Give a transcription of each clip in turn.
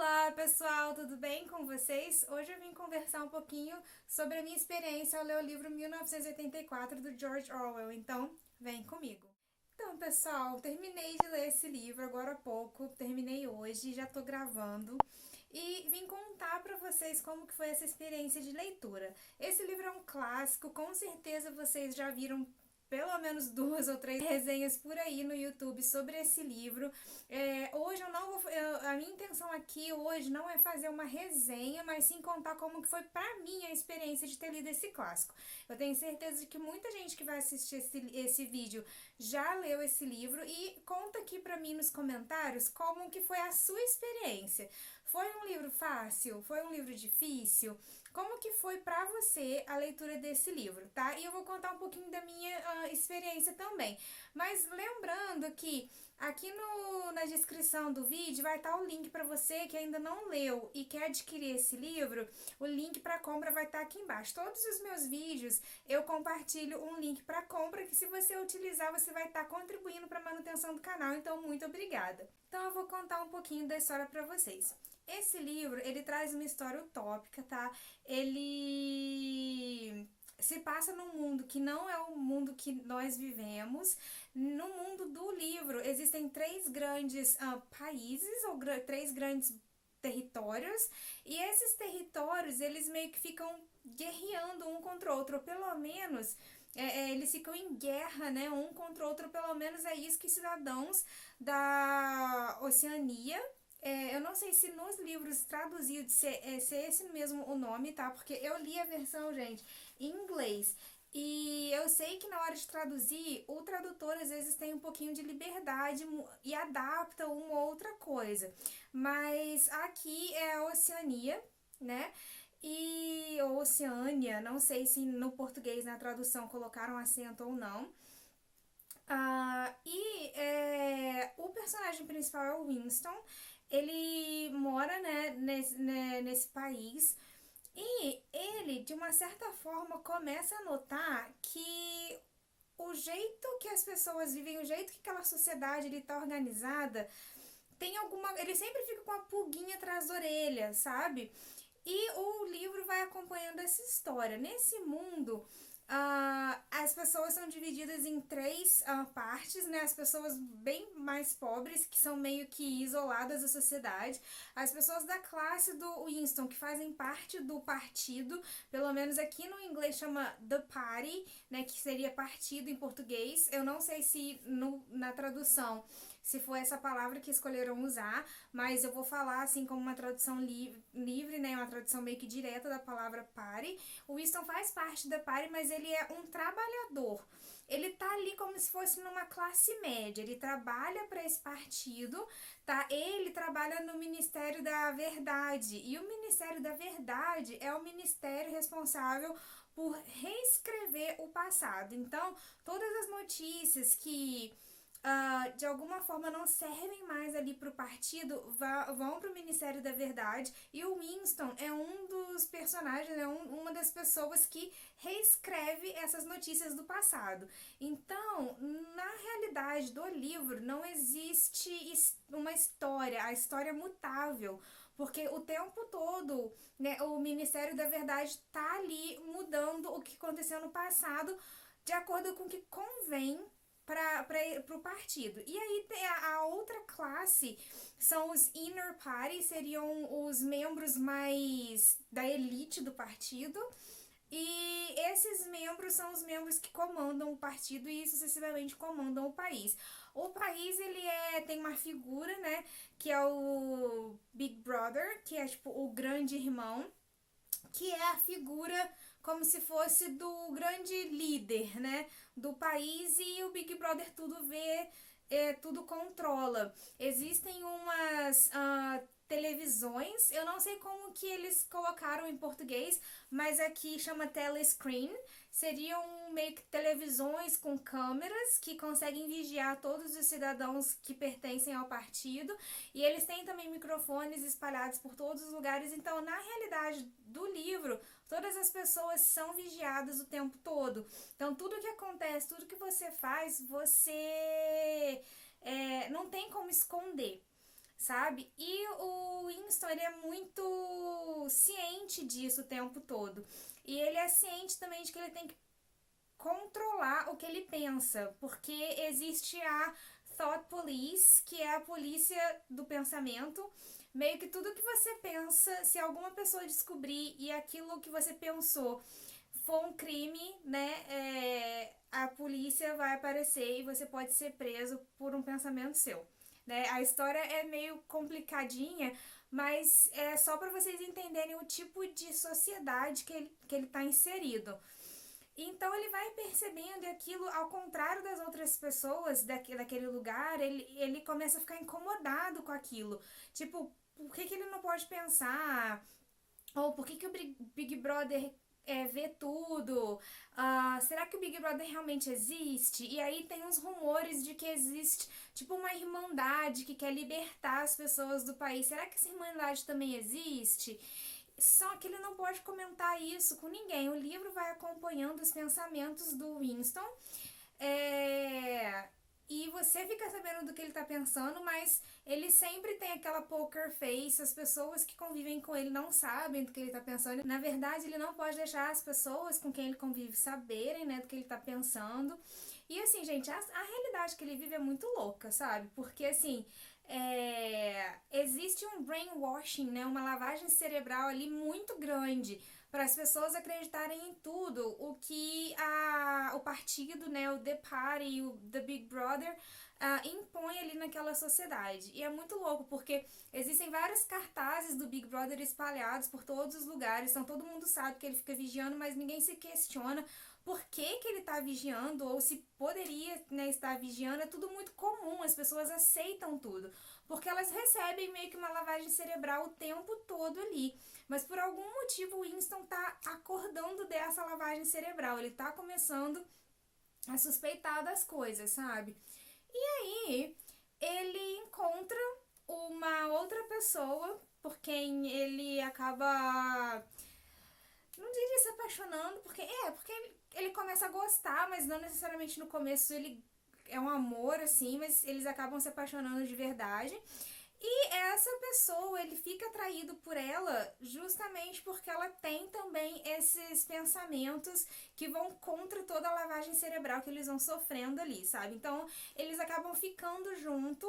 Olá pessoal, tudo bem com vocês? Hoje eu vim conversar um pouquinho sobre a minha experiência ao ler o livro 1984 do George Orwell, então vem comigo. Então pessoal, terminei de ler esse livro agora há pouco, terminei hoje, já tô gravando e vim contar pra vocês como que foi essa experiência de leitura. Esse livro é um clássico, com certeza vocês já viram pelo menos duas ou três resenhas por aí no YouTube sobre esse livro. Hoje eu não vou. A minha intenção aqui hoje não é fazer uma resenha, mas sim contar como que foi pra mim a experiência de ter lido esse clássico. Eu tenho certeza de que muita gente que vai assistir esse vídeo já leu esse livro e conta aqui pra mim nos comentários como que foi a sua experiência. Foi um livro fácil? Foi um livro difícil? Como que foi pra você a leitura desse livro, tá? E eu vou contar um pouquinho da minha experiência também. Mas lembrando que aqui na descrição do vídeo vai estar o link para você que ainda não leu e quer adquirir esse livro. O link para compra vai estar aqui embaixo. Todos os meus vídeos eu compartilho um link para compra que, se você utilizar, você vai estar contribuindo para a manutenção do canal. Então, muito obrigada. Então, eu vou contar um pouquinho da história para vocês. Esse livro, ele traz uma história utópica, tá? Ele se passa num mundo que não é o mundo que nós vivemos. No mundo do livro, existem três grandes países, ou três grandes territórios, e esses territórios, eles meio que ficam guerreando um contra o outro, ou pelo menos eles ficam em guerra, né, um contra o outro. Pelo menos é isso que cidadãos da Oceania, eu não sei se nos livros traduzidos se é esse mesmo o nome, tá? Porque eu li a versão, gente, em inglês. E eu sei que na hora de traduzir, o tradutor às vezes tem um pouquinho de liberdade e adapta uma ou outra coisa. Mas aqui é a Oceania, né? E ou Oceânia, não sei se no português na tradução colocaram acento ou não. O personagem principal é o Winston. Ele mora, né, nesse país, e ele, de uma certa forma, começa a notar que o jeito que as pessoas vivem, o jeito que aquela sociedade está organizada, tem alguma. Ele sempre fica com a pulguinha atrás da orelha, sabe? E o livro vai acompanhando essa história. Nesse mundo, as pessoas são divididas em três partes, né? As pessoas bem mais pobres, que são meio que isoladas da sociedade. As pessoas da classe do Winston, que fazem parte do partido, pelo menos aqui no inglês chama The Party, né? Que seria partido em português. Eu não sei se na tradução se foi essa palavra que escolheram usar, mas eu vou falar assim como uma tradução livre, né, uma tradução meio que direta da palavra party. O Winston faz parte da party, mas ele é um trabalhador. Ele tá ali como se fosse numa classe média. Ele trabalha para esse partido, tá? Ele trabalha no Ministério da Verdade. E o Ministério da Verdade é o ministério responsável por reescrever o passado. Então, todas as notícias que de alguma forma não servem mais ali para o partido, vão para o Ministério da Verdade. E o Winston é um dos personagens, é uma das pessoas que reescreve essas notícias do passado. Então, na realidade do livro, não existe uma história, a história é mutável. Porque o tempo todo, né, o Ministério da Verdade está ali mudando o que aconteceu no passado de acordo com o que convém para o partido. E aí tem a outra classe, são os inner party, seriam os membros mais da elite do partido. E esses membros são os membros que comandam o partido e sucessivamente comandam o país. O país, ele tem uma figura, né, que é o Big Brother, que é tipo o grande irmão, que é a figura como se fosse do grande líder, né, do país, e o Big Brother tudo vê, tudo controla. Existem umas televisões, eu não sei como que eles colocaram em português, mas aqui chama telescreen. Seriam meio que televisões com câmeras que conseguem vigiar todos os cidadãos que pertencem ao partido, e eles têm também microfones espalhados por todos os lugares. Então, na realidade do livro, todas as pessoas são vigiadas o tempo todo. Então, tudo que acontece, tudo que você faz, você não tem como esconder, sabe? E o Winston, ele é muito ciente disso o tempo todo. E ele é ciente também de que ele tem que controlar o que ele pensa, porque existe a Thought Police, que é a polícia do pensamento. Meio que tudo que você pensa, se alguma pessoa descobrir e aquilo que você pensou for um crime, né, a polícia vai aparecer e você pode ser preso por um pensamento seu. Né? A história é meio complicadinha, mas é só para vocês entenderem o tipo de sociedade que ele está inserido. Então ele vai percebendo aquilo, ao contrário das outras pessoas daquele lugar, ele começa a ficar incomodado com aquilo. Tipo, por que ele não pode pensar? Ou por que o Big Brother vê tudo? Será que o Big Brother realmente existe? E aí tem uns rumores de que existe tipo uma irmandade que quer libertar as pessoas do país. Será que essa irmandade também existe? Só que ele não pode comentar isso com ninguém. O livro vai acompanhando os pensamentos do Winston. E você fica sabendo do que ele tá pensando, mas ele sempre tem aquela poker face. As pessoas que convivem com ele não sabem do que ele tá pensando. Na verdade, ele não pode deixar as pessoas com quem ele convive saberem, né, do que ele tá pensando. E assim, gente, a realidade que ele vive é muito louca, sabe? Porque assim, existe um brainwashing, né, uma lavagem cerebral ali muito grande para as pessoas acreditarem em tudo o que o partido, né, o The Party, o The Big Brother impõe ali naquela sociedade. E é muito louco, porque existem vários cartazes do Big Brother espalhados por todos os lugares, então todo mundo sabe que ele fica vigiando, mas ninguém se questiona por que ele está vigiando, ou se poderia, né, estar vigiando. É tudo muito comum, as pessoas aceitam tudo, porque elas recebem meio que uma lavagem cerebral o tempo todo ali. Mas por algum motivo o Winston tá acordando dessa lavagem cerebral, ele tá começando a suspeitar das coisas, sabe? E aí ele encontra uma outra pessoa por quem ele acaba, não diria se apaixonando, porque ele começa a gostar, mas não necessariamente no começo ele é um amor, assim, mas eles acabam se apaixonando de verdade. E essa pessoa, ele fica atraído por ela justamente porque ela tem também esses pensamentos que vão contra toda a lavagem cerebral que eles vão sofrendo ali, sabe? Então, eles acabam ficando junto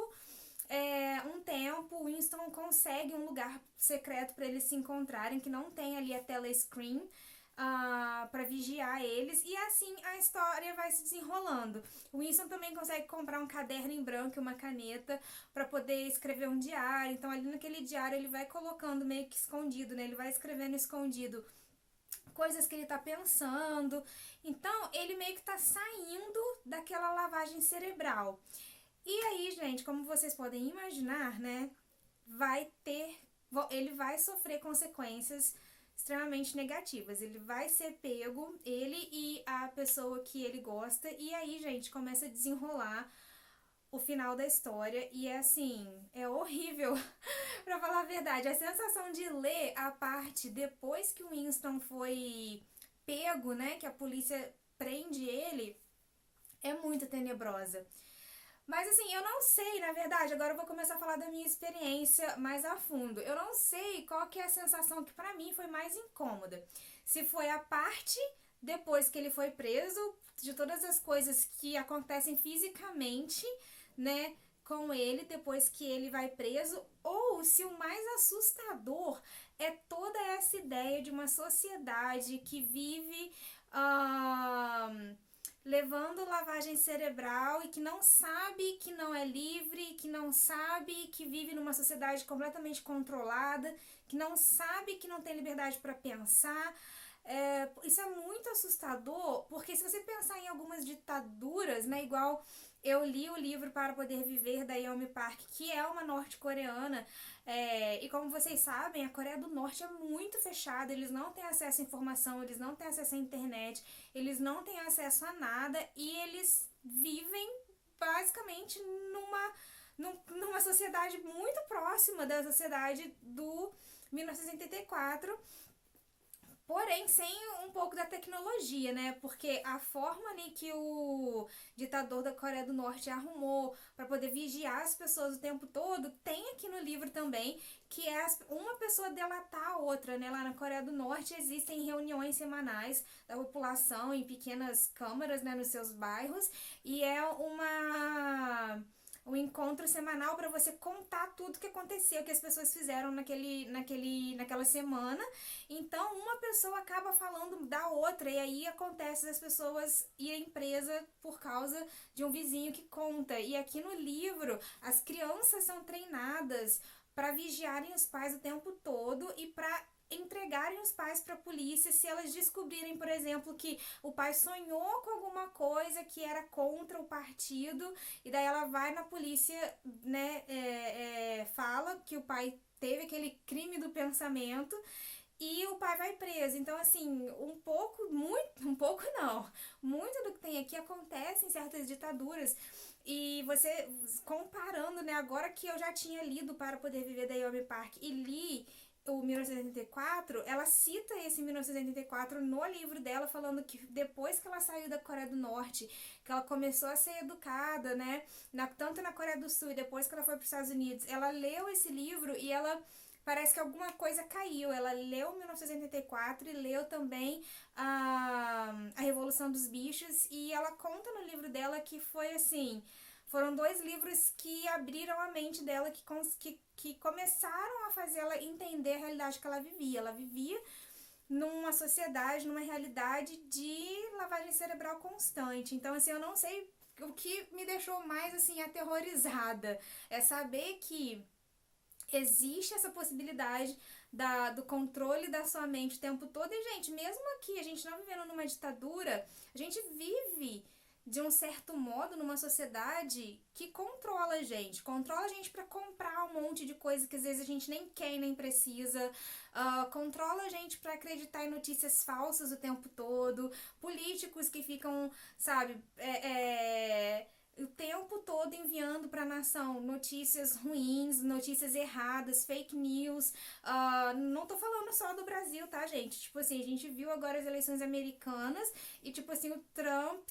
um tempo. O Winston consegue um lugar secreto para eles se encontrarem, que não tem ali a telescreen para vigiar eles, e assim a história vai se desenrolando. O Winston também consegue comprar um caderno em branco e uma caneta para poder escrever um diário. Então ali naquele diário ele vai colocando meio que escondido, né? Ele vai escrevendo escondido coisas que ele tá pensando. Então ele meio que tá saindo daquela lavagem cerebral. E aí, gente, como vocês podem imaginar, né, ele vai sofrer consequências extremamente negativas. Ele vai ser pego, ele e a pessoa que ele gosta, e aí, gente, começa a desenrolar o final da história, e é assim, é horrível, pra falar a verdade. A sensação de ler a parte depois que o Winston foi pego, né, que a polícia prende ele, é muito tenebrosa. Mas assim, eu não sei, na verdade, agora eu vou começar a falar da minha experiência mais a fundo. Eu não sei qual que é a sensação que pra mim foi mais incômoda. Se foi a parte depois que ele foi preso, de todas as coisas que acontecem fisicamente, né, com ele depois que ele vai preso, ou se o mais assustador é toda essa ideia de uma sociedade que vive levando lavagem cerebral e que não sabe que não é livre, que não sabe que vive numa sociedade completamente controlada, que não sabe que não tem liberdade para pensar. Isso é muito assustador, porque se você pensar em algumas ditaduras, né, igual eu li o livro Para Poder Viver, da Yeonmi Park, que é uma norte-coreana, e como vocês sabem, a Coreia do Norte é muito fechada, eles não têm acesso à informação, eles não têm acesso à internet, eles não têm acesso a nada, e eles vivem basicamente numa sociedade muito próxima da sociedade do 1984, Porém, sem um pouco da tecnologia, né? Porque a forma ali que o ditador da Coreia do Norte arrumou para poder vigiar as pessoas o tempo todo, tem aqui no livro também, que é uma pessoa delatar a outra, né? Lá na Coreia do Norte existem reuniões semanais da população em pequenas câmaras, né, nos seus bairros, e é um encontro semanal para você contar tudo que aconteceu, que as pessoas fizeram naquela semana. Então, uma pessoa acaba falando da outra, e aí acontece das pessoas irem presa por causa de um vizinho que conta. E aqui no livro, as crianças são treinadas para vigiarem os pais o tempo todo e para entregarem os pais para a polícia se elas descobrirem, por exemplo, que o pai sonhou com alguma coisa que era contra o partido, e daí ela vai na polícia, né, fala que o pai teve aquele crime do pensamento e o pai vai preso. Então, assim, um pouco não, muito do que tem aqui acontece em certas ditaduras. E você, comparando, né, agora que eu já tinha lido Para Poder Viver, da Yeonmi Park, e li o 1984, ela cita esse 1984 no livro dela, falando que depois que ela saiu da Coreia do Norte, que ela começou a ser educada, né, tanto na Coreia do Sul e depois que ela foi para os Estados Unidos, ela leu esse livro e ela parece que alguma coisa caiu. Ela leu 1984 e leu também a Revolução dos Bichos, e ela conta no livro dela que foi assim, foram dois livros que abriram a mente dela, que começaram a fazer ela entender a realidade que ela vivia. Ela vivia numa sociedade, numa realidade de lavagem cerebral constante. Então, assim, eu não sei, o que me deixou mais, assim, aterrorizada é saber que existe essa possibilidade do controle da sua mente o tempo todo. E, gente, mesmo aqui, a gente não vivendo numa ditadura, a gente vive de um certo modo numa sociedade que controla a gente para comprar um monte de coisa que às vezes a gente nem quer e nem precisa, controla a gente para acreditar em notícias falsas o tempo todo, políticos que ficam, sabe, o tempo todo enviando para a nação notícias ruins, notícias erradas, fake news. Não tô falando só do Brasil, tá, gente? Tipo assim, a gente viu agora as eleições americanas e, tipo assim, o Trump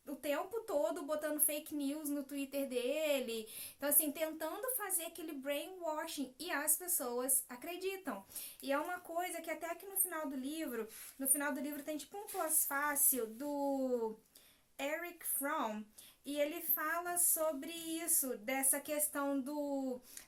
o tempo todo botando fake news no Twitter dele. Então, assim, tentando fazer aquele brainwashing, e as pessoas acreditam. E é uma coisa que até aqui no final do livro tem tipo um pós-fácil do Eric Fromm, e ele fala sobre isso, dessa questão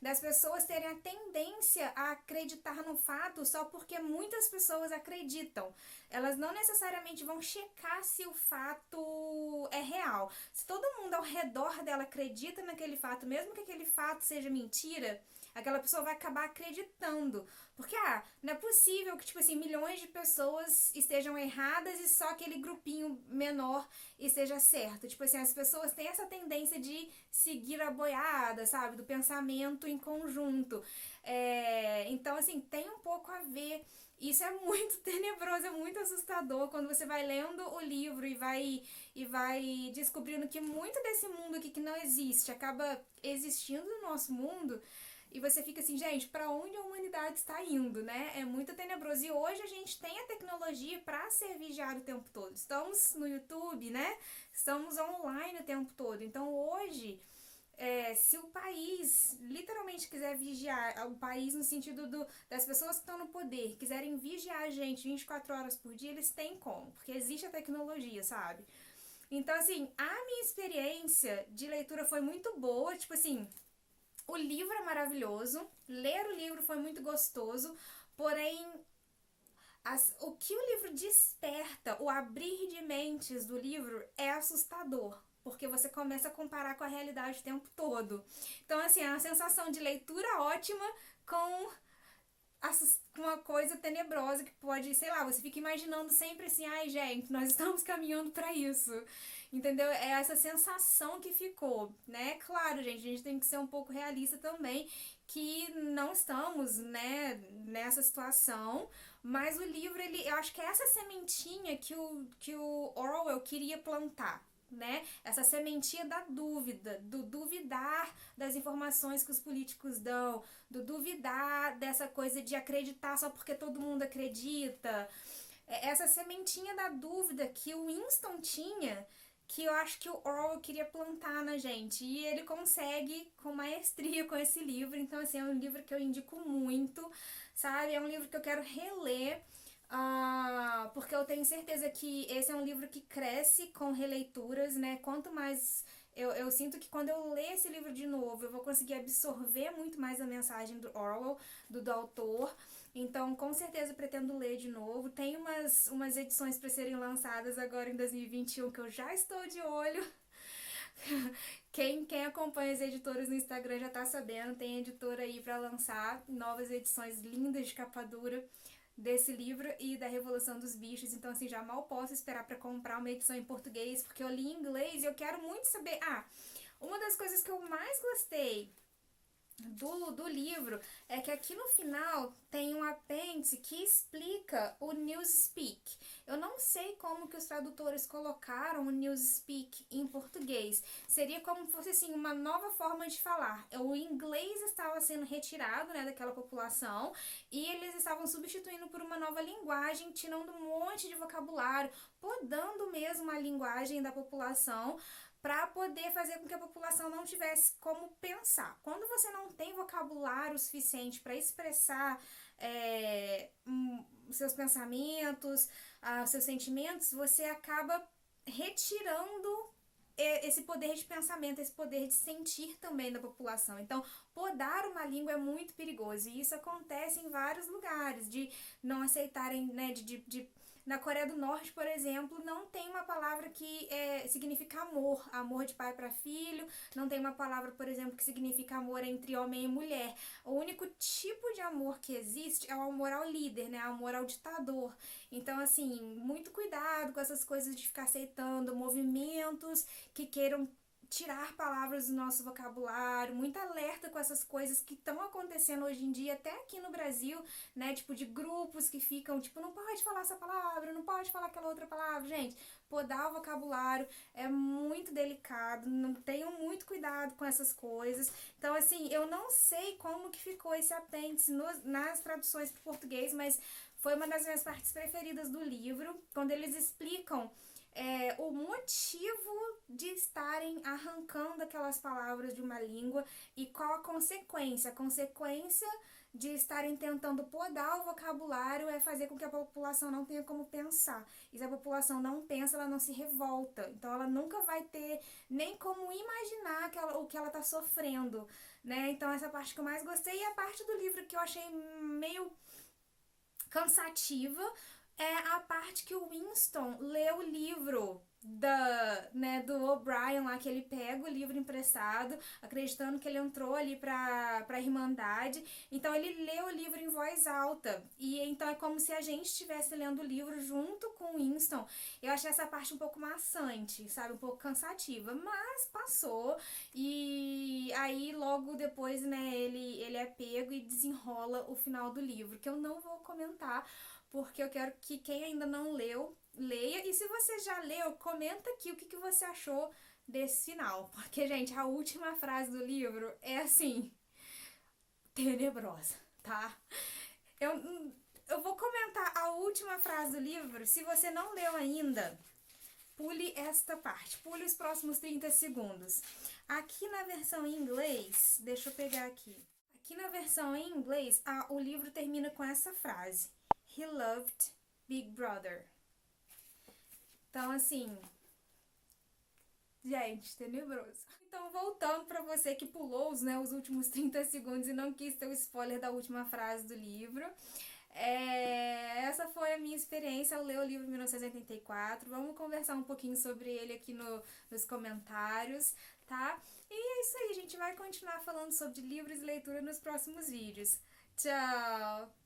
das pessoas terem a tendência a acreditar no fato só porque muitas pessoas acreditam. Elas não necessariamente vão checar se o fato é real. Se todo mundo ao redor dela acredita naquele fato, mesmo que aquele fato seja mentira, aquela pessoa vai acabar acreditando. Porque, não é possível que, tipo assim, milhões de pessoas estejam erradas e só aquele grupinho menor esteja certo. Tipo assim, as pessoas têm essa tendência de seguir a boiada, sabe? Do pensamento em conjunto. Então, assim, tem um pouco a ver. Isso é muito tenebroso, é muito assustador quando você vai lendo o livro e vai descobrindo que muito desse mundo aqui que não existe acaba existindo no nosso mundo. E você fica assim, gente, para onde a humanidade está indo, né? É muito tenebroso. E hoje a gente tem a tecnologia para ser vigiado o tempo todo. Estamos no YouTube, né? Estamos online o tempo todo. Então hoje, se o país literalmente quiser vigiar, o país no sentido das pessoas que estão no poder, quiserem vigiar a gente 24 horas por dia, eles têm como, porque existe a tecnologia, sabe? Então, assim, a minha experiência de leitura foi muito boa, tipo assim, o livro é maravilhoso, ler o livro foi muito gostoso, porém, o que o livro desperta, o abrir de mentes do livro é assustador, porque você começa a comparar com a realidade o tempo todo. Então, assim, é uma sensação de leitura ótima com uma coisa tenebrosa que pode, sei lá, você fica imaginando sempre assim, ai, gente, nós estamos caminhando para isso. Entendeu? É essa sensação que ficou, né? Claro, gente, a gente tem que ser um pouco realista também, que não estamos, né, nessa situação, mas o livro, eu acho que é essa sementinha que o Orwell queria plantar, né? Essa sementinha da dúvida, do duvidar das informações que os políticos dão, do duvidar dessa coisa de acreditar só porque todo mundo acredita. essa sementinha da dúvida que o Winston tinha, que eu acho que o Orwell queria plantar na gente. E ele consegue com maestria com esse livro. Então, assim, é um livro que eu indico muito, sabe? É um livro que eu quero reler. Porque eu tenho certeza que esse é um livro que cresce com releituras, né? Quanto mais eu sinto que quando eu ler esse livro de novo, eu vou conseguir absorver muito mais a mensagem do Orwell, do autor. Então, com certeza, pretendo ler de novo. Tem umas edições para serem lançadas agora em 2021 que eu já estou de olho. Quem acompanha as editoras no Instagram já tá sabendo. Tem editora aí para lançar novas edições lindas de capa dura desse livro e da Revolução dos Bichos. Então, assim, já mal posso esperar para comprar uma edição em português, porque eu li em inglês e eu quero muito saber. Uma das coisas que eu mais gostei do livro é que aqui no final tem um apêndice que explica o Newspeak. Eu não sei como que os tradutores colocaram o Newspeak em português. Seria como se fosse assim, uma nova forma de falar. O inglês estava sendo retirado, né, daquela população e eles estavam substituindo por uma nova linguagem, tirando um monte de vocabulário, podando mesmo a linguagem da população, para poder fazer com que a população não tivesse como pensar. Quando você não tem vocabulário suficiente para expressar seus pensamentos, seus sentimentos, você acaba retirando esse poder de pensamento, esse poder de sentir também da população. Então, podar uma língua é muito perigoso, e isso acontece em vários lugares, de não aceitarem, né, na Coreia do Norte, por exemplo, não tem uma palavra que significa amor de pai para filho, não tem uma palavra, por exemplo, que significa amor entre homem e mulher. O único tipo de amor que existe é o amor ao líder, né, o amor ao ditador. Então, assim, muito cuidado com essas coisas de ficar aceitando movimentos que queiram tirar palavras do nosso vocabulário, muito alerta com essas coisas que estão acontecendo hoje em dia, até aqui no Brasil, né, tipo, de grupos que ficam, tipo, não pode falar essa palavra, não pode falar aquela outra palavra. Gente, podar o vocabulário é muito delicado, não tenham muito cuidado com essas coisas. Então, assim, eu não sei como que ficou esse apêndice nas traduções para o português, mas foi uma das minhas partes preferidas do livro, quando eles explicam o motivo de estarem arrancando aquelas palavras de uma língua e qual a consequência. A consequência de estarem tentando podar o vocabulário é fazer com que a população não tenha como pensar. E se a população não pensa, ela não se revolta. Então ela nunca vai ter nem como imaginar o que ela está sofrendo, né? Então essa parte que eu mais gostei, e a parte do livro que eu achei meio cansativa é a parte que o Winston lê o livro do O'Brien lá, que ele pega o livro emprestado, acreditando que ele entrou ali pra Irmandade. Então ele lê o livro em voz alta, e então é como se a gente estivesse lendo o livro junto com o Winston. Eu achei essa parte um pouco maçante, sabe, um pouco cansativa, mas passou. E aí logo depois, né, ele é pego e desenrola o final do livro, que eu não vou comentar, porque eu quero que quem ainda não leu, leia. E se você já leu, comenta aqui o que você achou desse final. Porque, gente, a última frase do livro é assim, tenebrosa, tá? Eu vou comentar a última frase do livro. Se você não leu ainda, pule esta parte, pule os próximos 30 segundos. Aqui na versão em inglês, deixa eu pegar aqui. Aqui na versão em inglês, o livro termina com essa frase: He loved Big Brother. Então, assim, gente, tenebroso. Então, voltando para você que pulou os últimos 30 segundos e não quis ter o spoiler da última frase do livro, essa foi a minha experiência ao ler o livro 1984. Vamos conversar um pouquinho sobre ele aqui nos comentários, tá? E é isso aí, a gente vai continuar falando sobre livros e leitura nos próximos vídeos. Tchau!